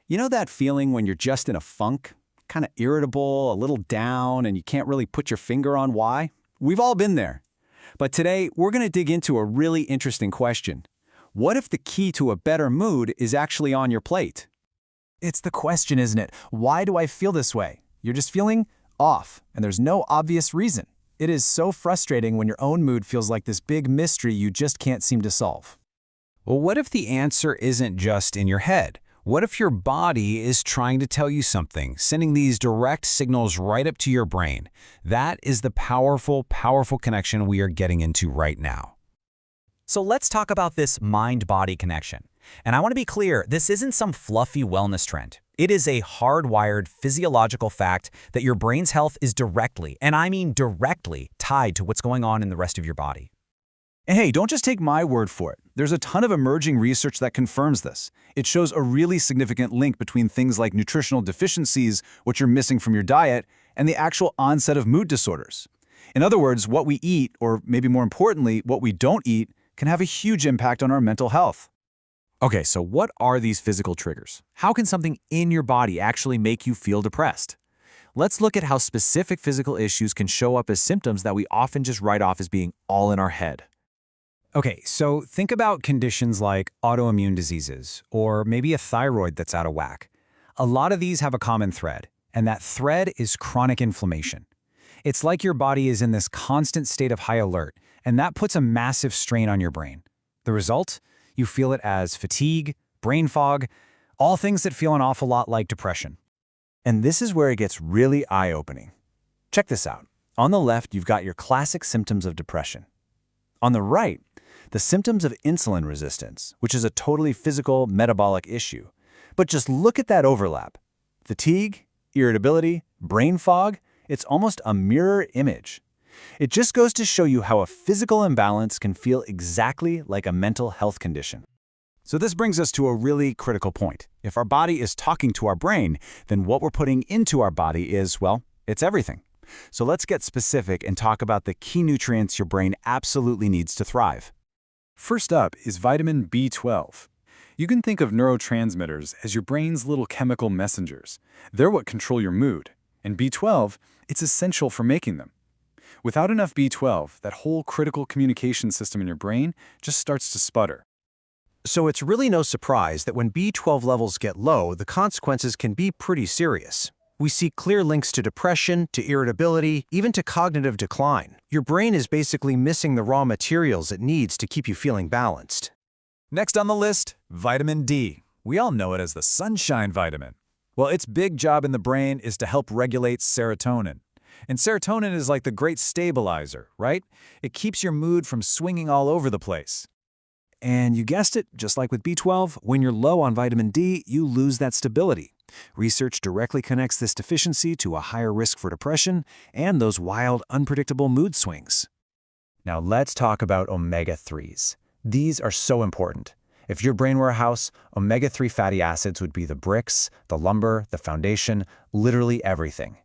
You know that feeling when you're just in a funk? Kind of irritable, a little down, and you can't really put your finger on why? We've all been there. But today, we're going to dig into a really interesting question. What if the key to a better mood is actually on your plate? It's the question, isn't it? Why do I feel this way? You're just feeling off, and there's no obvious reason. It is so frustrating when your own mood feels like this big mystery you just can't seem to solve. Well, what if the answer isn't just in your head? What if your body is trying to tell you something, sending these direct signals right up to your brain? That is the powerful, powerful connection we are getting into right now. So let's talk about this mind-body connection. And I want to be clear, this isn't some fluffy wellness trend. It is a hardwired physiological fact that your brain's health is directly, and I mean directly, tied to what's going on in the rest of your body. And hey, don't just take my word for it. There's a ton of emerging research that confirms this. It shows a really significant link between things like nutritional deficiencies, what you're missing from your diet, and the actual onset of mood disorders. In other words, what we eat, or maybe more importantly, what we don't eat, can have a huge impact on our mental health. Okay, so what are these physical triggers? How can something in your body actually make you feel depressed? Let's look at how specific physical issues can show up as symptoms that we often just write off as being all in our head. Okay, so think about conditions like autoimmune diseases, or maybe a thyroid that's out of whack. A lot of these have a common thread, and that thread is chronic inflammation. It's like your body is in this constant state of high alert, and that puts a massive strain on your brain. The result? You feel it as fatigue, brain fog, all things that feel an awful lot like depression. And this is where it gets really eye-opening. Check this out. On the left, you've got your classic symptoms of depression. On the right, the symptoms of insulin resistance, which is a totally physical, metabolic issue. But just look at that overlap. Fatigue, irritability, brain fog, it's almost a mirror image. It just goes to show you how a physical imbalance can feel exactly like a mental health condition. So this brings us to a really critical point. If our body is talking to our brain, then what we're putting into our body is, well, it's everything. So let's get specific and talk about the key nutrients your brain absolutely needs to thrive. First up is vitamin B12. You can think of neurotransmitters as your brain's little chemical messengers. They're what control your mood. And B12, it's essential for making them. Without enough B12, that whole critical communication system in your brain just starts to sputter. So it's really no surprise that when B12 levels get low, the consequences can be pretty serious. We see clear links to depression, to irritability, even to cognitive decline. Your brain is basically missing the raw materials it needs to keep you feeling balanced. Next on the list, vitamin D. We all know it as the sunshine vitamin. Well, its big job in the brain is to help regulate serotonin. And serotonin is like the great stabilizer, right? It keeps your mood from swinging all over the place. And you guessed it, just like with B12, when you're low on vitamin D, you lose that stability. Research directly connects this deficiency to a higher risk for depression and those wild, unpredictable mood swings. Now let's talk about omega-3s. These are so important. If your brain were a house, omega-3 fatty acids would be the bricks, the lumber, the foundation, literally everything.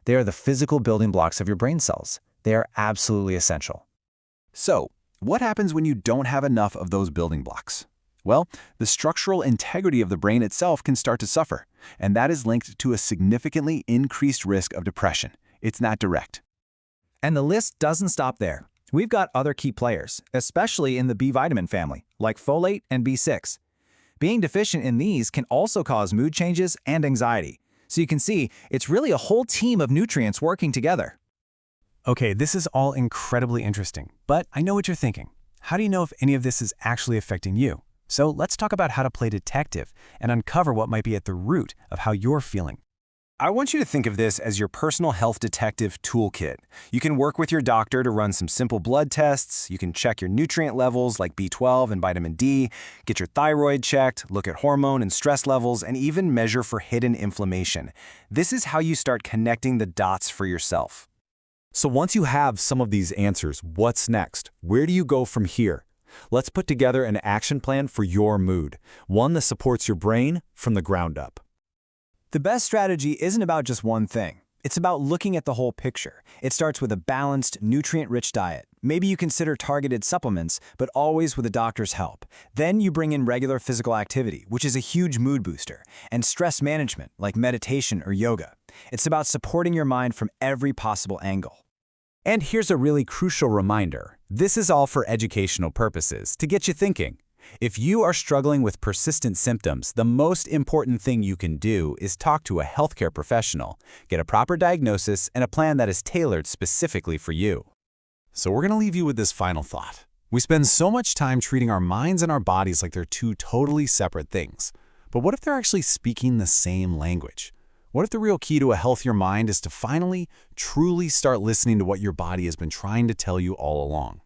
They are the physical building blocks of your brain cells. They are absolutely essential. So, what happens when you don't have enough of those building blocks? Well, the structural integrity of the brain itself can start to suffer, and that is linked to a significantly increased risk of depression. It's not direct. And the list doesn't stop there. We've got other key players, especially in the B vitamin family, like folate and B6. Being deficient in these can also cause mood changes and anxiety. So you can see, it's really a whole team of nutrients working together. Okay, this is all incredibly interesting, but I know what you're thinking. How do you know if any of this is actually affecting you? So let's talk about how to play detective and uncover what might be at the root of how you're feeling. I want you to think of this as your personal health detective toolkit. You can work with your doctor to run some simple blood tests, you can check your nutrient levels like B12 and vitamin D, get your thyroid checked, look at hormone and stress levels, and even measure for hidden inflammation. This is how you start connecting the dots for yourself. So once you have some of these answers, what's next? Where do you go from here? Let's put together an action plan for your mood, one that supports your brain from the ground up. The best strategy isn't about just one thing. It's about looking at the whole picture. It starts with a balanced, nutrient-rich diet. Maybe you consider targeted supplements, but always with a doctor's help. Then you bring in regular physical activity, which is a huge mood booster, and stress management, like meditation or yoga. It's about supporting your mind from every possible angle. And here's a really crucial reminder. This is all for educational purposes, to get you thinking. If you are struggling with persistent symptoms, the most important thing you can do is talk to a healthcare professional, get a proper diagnosis, and a plan that is tailored specifically for you. So we're going to leave you with this final thought. We spend so much time treating our minds and our bodies like they're two totally separate things. But what if they're actually speaking the same language? What if the real key to a healthier mind is to finally, truly start listening to what your body has been trying to tell you all along?